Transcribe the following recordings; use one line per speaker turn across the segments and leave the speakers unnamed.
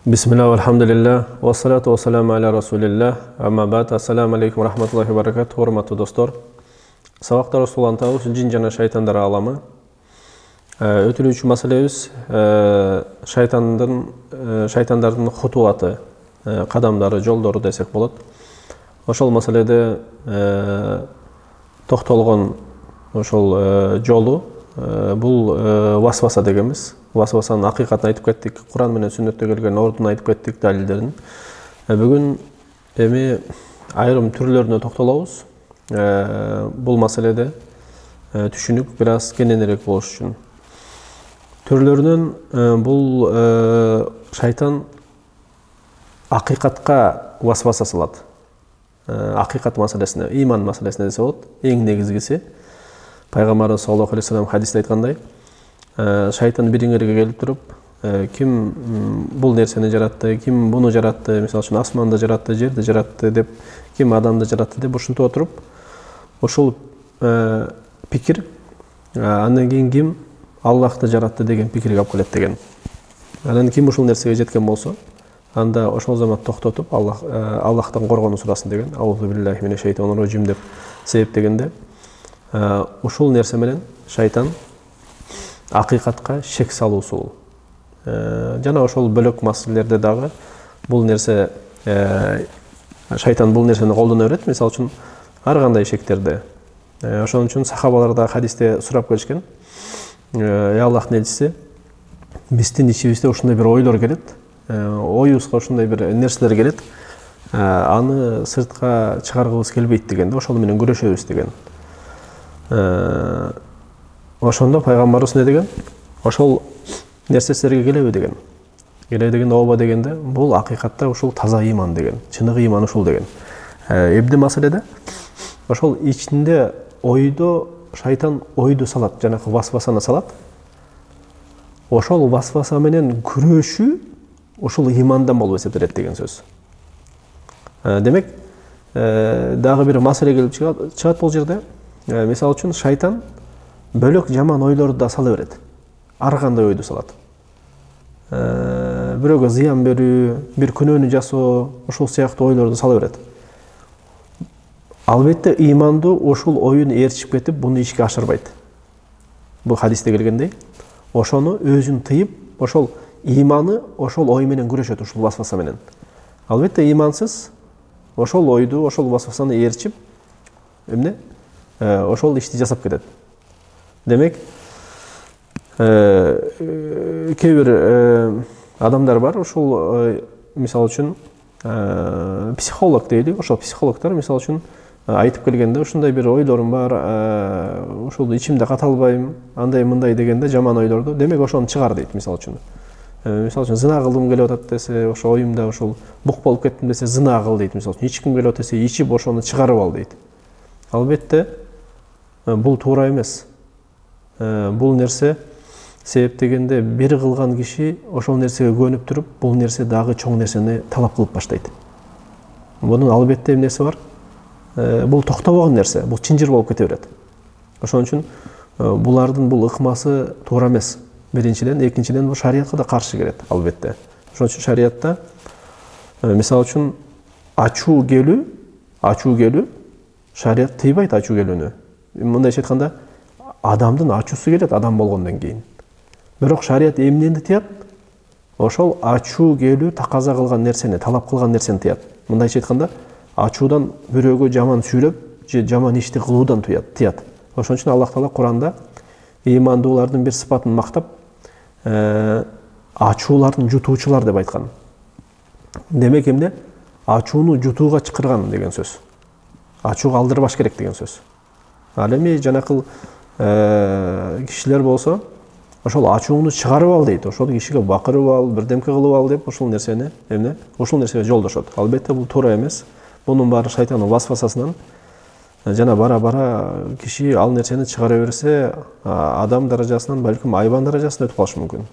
Bismillah, alhamdulillah, wa salatu wa salamu ala rasulillah, amma ba'd, assalamu alaikum wa rahmatullahi wa barakatuh, hormatly dostor. Sabaqta Rasulullah jin жана шайтандар аламы. Өтүлүүчү маселебиз шайтандардын хутуаты, кадамдары, жолдору десек болот. Ошол маселеде токтолгон ошол жолу бул васваса дегенбиз. Васвасанын акыйкатын айтып кеттик, Куран менен сүннөттө келген ордун айтып кеттик, далилдерин. Бүгүн эми айрым түрлөрүнө токтолобуз. Бул маселеде түшүнүк бир аз кененирээк болуш үчүн. Түрлөрүнөн бул шайтан акыйкатка васваса салат. Акыйкат маселесине, иман маселесине десе болот. Эң негизгиси Пайгамбарыбыз саллаллаху алейхи вассалам хадисте айткандай, шайтан бириңерге келип туруп, ким бул нерсени жаратты, ким буну жаратты, мисалы үчүн асманды жаратты, жерди жаратты деп, ким адамды жаратты деп ушинтип отуруп, ошол пикир андан кийин ким Аллахты жаратты деген пикирге алып келет деген. Анан ким ушул нерсеге жеткен болсо, анда ошол замат токтотуп Аллахтан коргонуу сурасын деген, аузу биллахи минеш шайтанир раджим деп себептегенде, ушул нерсе менен шайтан акыйкатка шек салуусу. Жана ошол бөлөк маселелерде дагы бул нерсе шайтан бул нерсени колдоно берет. Мисалы үчүн ар кандай шектерде. Ошон үчүн сахабалар да хадисте сурап келишкен. Аллахтын элчиси, биздин ичибизде ушундай бир ойлор келет, оюбузга ушундай бир нерселер келет, аны сыртка чыгаргыбыз келбейт дегенде, ошол менен күрөшөбүз деген. Ошондо пайгамбарыбыз не деген? Ошол нерсе силерге келеби деген. Келеби деген ооба дегенде, бул акыйкатта ушул таза иман деген, чыныгы иман ушул деген. Эбди маселеде ошол ичинде ойдо шайтан ойду салат, жанакы васвасаны салат. Ошол васваса менен күрөшүү ушул имандан болуп эсептелет деген сөз. Демек, дагы бир маселе келип чыгат бул жерде. Мисалы үчүн шайтан бөлөк жаман ойлорду да сала берет. Ар кандай ойду салат. Бирөөгө зыян берүү, бир күнөөнү жасоо, ушул сыяктуу ойлорду сала берет. Албетте иманду ошол оюн ээрчип кетип, буну ишке ашырбайт. Бул хадисте келгендей, ошону өзүн тыйып, ошол иманы ошол ой менен күрөшөт, ушул васваса менен. Албетте имансыз ошол ойду, ошол васвасаны ээрчип, эмне? Ошол ишти жасап кетет. Демек, кээ бир адамдар бар, ушул мисалы үчүн психолог дейли, ошол психологдор мисалы үчүн айтып келгенде, ушундай бир ойлорум бар, ушул ичимде каталбайм, андай мындай дегенде жаман ойлорду, демек ошону чыгар дейт мисалы үчүн. Мисалы үчүн зына кылдым келип атат десе, ошо оюмда ушул бук болуп кеттим десе, зына кыл дейт мисалы үчүн. Ичким келип атат десе, ичип ошону чыгарып ал дейт. Албетте бул туура эмес. Бул нерсе себептегенде бир кылган киши ошол нерсеге көнүп туруп, бул нерсе дагы чоң нерсени талап кылып баштайт. Бунун албетте эмнеси бар? Бул токтобогон нерсе, бул чынжыр болуп кете берет. Ошон үчүн булардын бул ыкмасы туура эмес. Биринчиден, экинчиден бул шариятка да каршы келет, албетте. Ошон үчүн шариятта мисалы үчүн ачуу келүү, шарият тыйбайт ачуу келүүнү. Мындайча айтканда, адамдын ачуусу келет адам болгондон кийин. Бирок шарият эмнени тыят? Ошол ачуу келүү таказа кылган нерсени, талап кылган нерсени тыят. Мындайча айтканда, ачуудан бирөөгө жаман сүйлөп, же жаман ишти кылуудан тыят. Ошон үчүн Аллах Таала Куранда ыймандуулардын бир сыпатын мактап, ачуулардын жутуучулар деп айткан. Демек эмне? Ачууну жутууга чакырган деген сөз. Ачууга алдырбаш керек деген сөз. Ал эми жанакыл кишилер болсо, ошол ачууну чыгарып ал дейт, ошол кишиге бакырып ал, бирдемке кылып ал деп ушул нерсени, эмне? Ушул нерсеге жолдошот. Албетте бул туура эмес. Бунун баары шайтандын васвасасынан жана бара-бара киши ал нерсени чыгара берсе, адам даражасынан балким айбан даражасына өтүп калышы мүмкүн.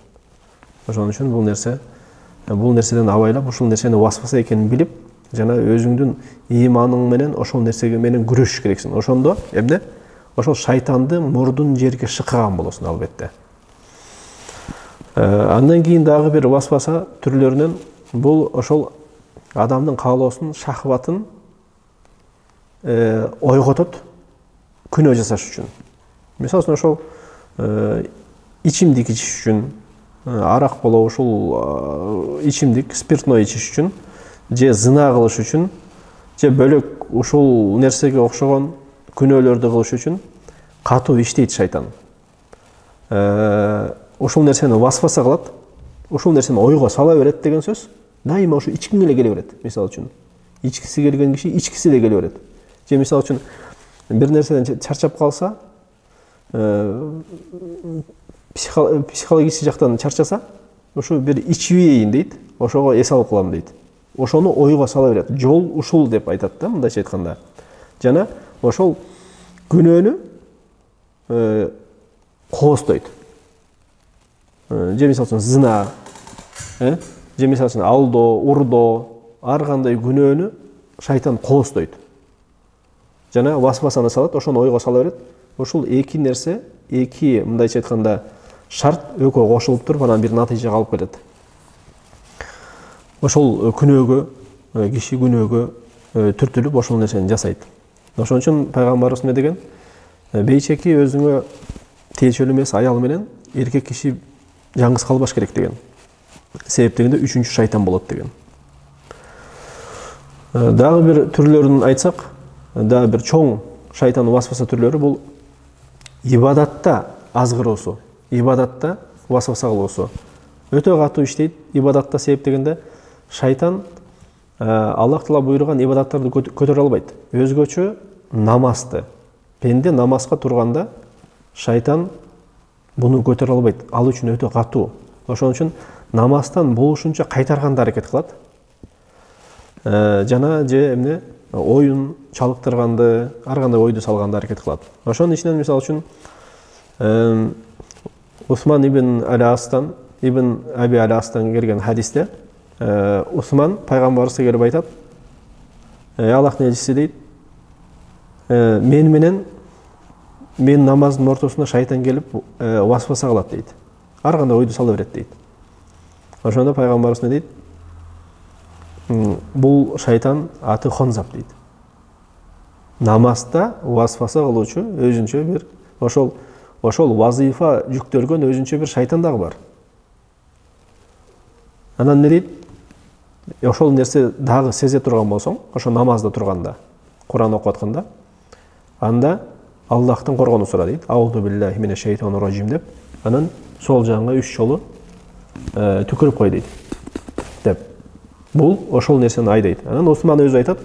Ошон үчүн бул нерседен абайлап, ушул нерсени васваса экенин билип, жана өзүңдүн иманың менен ошол нерсеге менен күрөшүш керексиң. Ошондо эмне? Ошол шайтанды мурдун жерге шыккан болосуң, албетте. Андан кийин дагы бир васваса түрлөрүнөн бул ошол адамдын каалоосун, шахватын ойготот күнөө жасаш үчүн. Мисалы үчүн ошол ичимдик ичиш үчүн, арак болобу ушул ичимдик, спиртной ичиш үчүн, же зына кылыш үчүн, же бөлөк ушул нерсеге окшогон күнөөлөрдү кылыш үчүн катуу иштейт шайтан. Ушул нерсени васваса кылат, ушул нерсени ойго сала берет деген сөз. Дайыма ушу ичкиң эле келе берет. Мисалы үчүн, ичкиси келген киши ичкиси эле келе берет. Же мисалы үчүн бир нерседен чарчап калса, психологический жактан чарчаса, ушу бир ичип ийин дейт, ошого эс алып калам дейт. Ошону ойго сала берет. Жол ушул деп айтат да, мындайча айтканда. Жана ошол күнөөнү кооздойт. Же мисалы үчүн зына, же мисалы үчүн алдоо, урдоо, ар кандай күнөөнү шайтан кооздойт. Жана васвасаны салат, ошону ойго сала берет. Ушул эки нерсе, эки мындайча айтканда шарт экөө кошулуп туруп, анан бир натыйжага алып келет. Ошол күнөөгө, киши күнөөгө түртүлүп ошол нерсени жасайт. Ошон үчүн пайгамбарыбыз эмне деген? Бейчеки өзүңө тиешелүү эмес аял менен эркек киши жаңгыз калбаш керек деген. Себеп дегенде үчүнчү шайтан болот деген. Дагы бир түрлөрүн айтсак, дагы бир чоң шайтан васваса түрлөрү бул ибадатта азгыруусу, ибадатта васваса кылуусу. Өтө катуу иштейт ибадатта, себеп дегенде шайтан Аллах Таала буйруган ибадаттарды көтөрө албайт. Өзгөчө намазды. Пенде намазга турганда шайтан буну көтөрө албайт. Ал үчүн өтө катуу. Ошон үчүн намаздан болушунча кайтарганды аракет кылат. Жана же эмне оюн чалыктырганды, ар кандай ойду салганды аракет кылат. Ошонун ичинен мисалы үчүн Усман ибн Аби Аластан келген хадисте Усман пайгамбарыбызга келип айтат: Аллахтын элчиси дейт, мен намаздын ортосунда шайтан келип васваса кылат дейт. Ар кандай ойду сала берет дейт. Ошондо пайгамбарыбыз эмне дейт? Бул шайтан аты Хонзап дейт. Намазда васваса кылуучу өзүнчө бир ошол вазифа жүктөлгөн өзүнчө бир шайтан дагы бар. Анан эмне дейт? Ошол нерсе дагы сезе турган болсоң, ошо намазда турганда, Куран окуп атканда, анда Аллахтан коргонуу сура дейт. Аузу биллахи минеш шайтанир ражим деп, анан сол жагыңа 3 жолу түкүрүп кой дейт. Деп. Бул ошол нерсени айдайт. Анан Усман өзү айтат,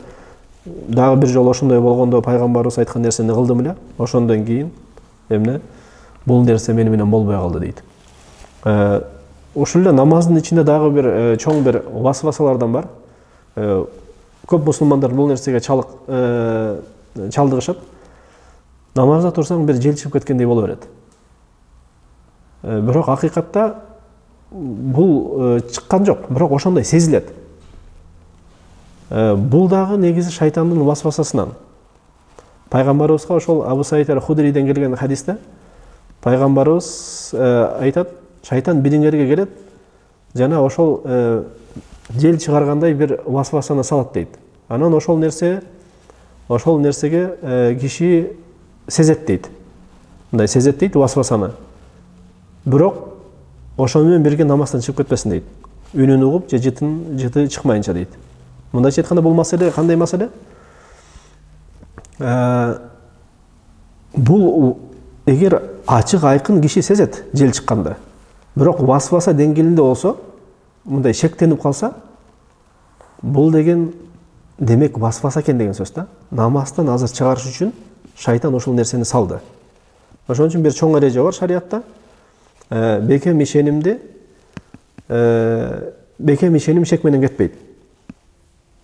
дагы бир жолу ошондой болгондо пайгамбарыбыз айткан нерсени кылдым эле, ошондон кийин эмне? Бул нерсе мени менен болбой калды дейт. Ошол эле намаздын ичинде дагы бир чоң бир васвасалардан бар. Көп мусулмандар бул нерсеге чалдыгышат. Намазда турсаң бир жел чыгып кеткендей боло берет. Бирок акыйкатта бул чыккан жок, бирок ошондой сезилет. Бул дагы негизи шайтандын васвасасынан. Пайгамбарыбызга ошол Абу Саид аль-Худриден келген хадисте пайгамбарыбыз айтат, шайтан бириңерге келет, жана ошол жел чыгаргандай бир васвасаны салат дейт. Анан ошол нерсеге киши сезет дейт. Мындай сезет дейт васвасаны. Бирок ошону менен бирге намаздан чыгып кетпесин дейт. Үнүн угуп же жыты чыкмайынча дейт. Мындайча айтканда бул маселе кандай маселе? Бул эгер ачык айкын киши сезет жел чыкканда, бирок васваса деңгээлинде болсо, мындай шектенип калса, бул деген демек васваса экен деген сөз да. Намаздан азыр чыгарыш үчүн шайтан ошол нерсени салды. Ошон үчүн бир чоң эреже бар шариятта. Бекем ишеним шек менен кетпейт.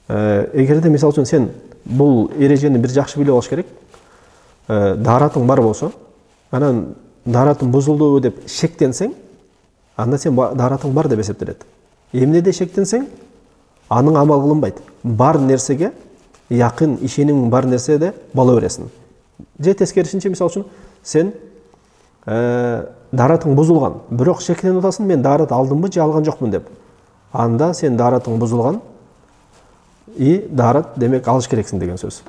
Эгерде мисалы үчүн сен бул эрежени бир жакшы билип алыш керек. Даратың бар болсо, анан даратың бузулду деп шектенсең, анда сен даратың бар деп эсептелет. Эмнеде шектенсең, анын амал кылынбайт. Бар нерсеге якын ишеним бар нерседе боло бересиң. Же тескерисинче, мисалы үчүн сен даратың бузулган, бирок шектенип атасың, мен дарат алдымбы же алган жокмун деп. анда сен даратың бұзылған, и дарат демек алыш керексің деген сөз.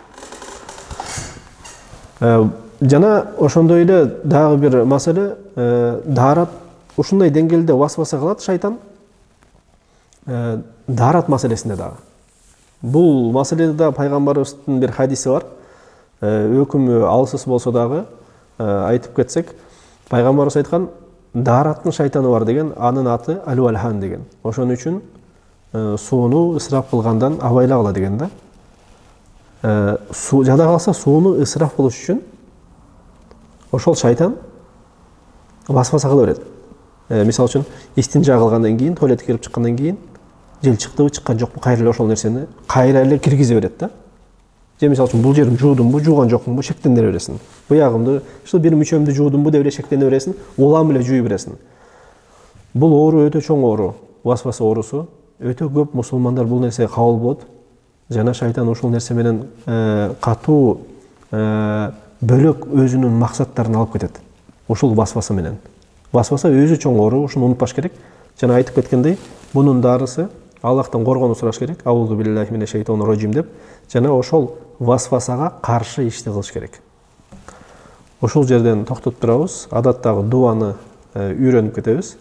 Жана ошондой эле дагы бир маселе, дарат ушундай деңгээлде васваса кылат шайтан, дарат маселесинде дагы. Бул маселеде да пайгамбарыбыздын бир хадиси бар. Өкүмү алсыз болсо дагы айтып кетсек, пайгамбарыбыз айткан, дараттын шайтаны бар деген, анын аты Аль-Валхан деген. Ошон үчүн сууну ысраф кылгандан абайлагыла деген да. Жада калса сууну ысраф кылыш үчүн ошол шайтан васваса кыла берет. Мисалы үчүн истинжа кылгандан кийин, туалетке кирип чыккандан кийин, жел чыктыбы, чыккан жокпу, кайра эле ошол нерсени кайра эле киргизе берет да. Же мисалы үчүн бул жерим жуудумбу, жууган жокмунбу, шектене бересиң. Буягымды, ушул бир мүчөмдү жуудумбу деп эле шектене бересиң, улам эле жууй бересиң. Бул оору өтө чоң оору, васваса оорусу. Өтө көп мусулмандар бул нерсеге кабыл болот. Жана шайтан ушул нерсе менен катуу бөлөк өзүнүн максаттарын алып кетет. Ушул васваса менен. Васваса өзү чоң оору, ушуну унутпаш керек. Жана айтып кеткендей, бунун дарысы Аллахтан коргонуу сураш керек. Аузу биллахи минеш шайтанир раджим деп. Жана ошол васвасага каршы ишти кылыш керек. Ошол жерден токтотуп турабыз. Адаттагы дуаны үйрөнүп кетебиз.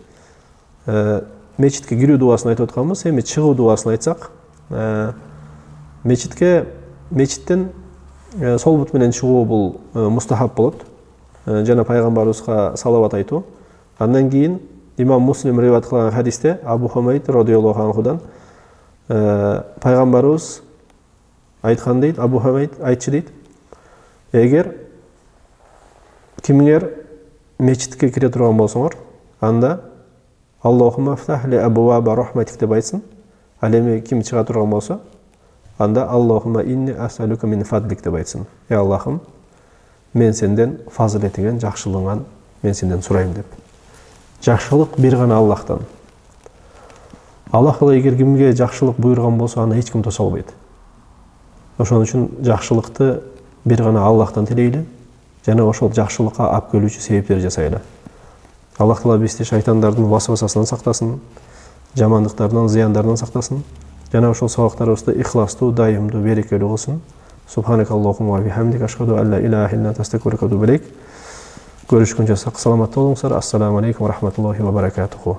Мечитке кирүү дуасын айтып атканбыз. Эми чыгуу дуасын айтсак, мечиттен сол бут менен чыгуу бул мустахаб болот. Жана пайгамбарыбызга салават айтуу. Андан кийин имам Муслим риваят кылган хадисте Абу Хумайд радыйаллаху анхудан пайгамбарыбыз айткан дейт, Абу Хумайд айтчы дейт: эгер кимиңер мечитке кире турган болсоңор, анда Аллахумма фтах ли абуаба рахматик деп айтсын. Ал эми ким чыга турган болсо, анда Аллахумма инни асалука мин фадлик деп айтсын. Аллахым, мен сенден фазилетиңен, жакшылыгыңан мен сенден сурайм деп. Жакшылык бир гана Аллахтан. Аллах эгер кимге жакшылык буйрган болсо, аны эч ким тоса албайт. Ошон үчүн жакшылыкты бир гана Аллахтан тилейли, жана ошол жакшылыкка алып келүүчү себептерди жасайлы. Аллах Таала бизди шайтандардын васвасасынан сактасын, жамандыктардан, зыяндардан сактасын. Жана ошол сабактарыбызды ихластуу, дайымдуу, берекелүү кылсын. Субханакаллахумма ва бихамдика ашхаду ан ла илаха илля анта астагфирука ва атубу илейк. Görüşkünce sağ salamat olunuzlar. Assalamu aleykum ve rahmetullahi ve berekatuhu.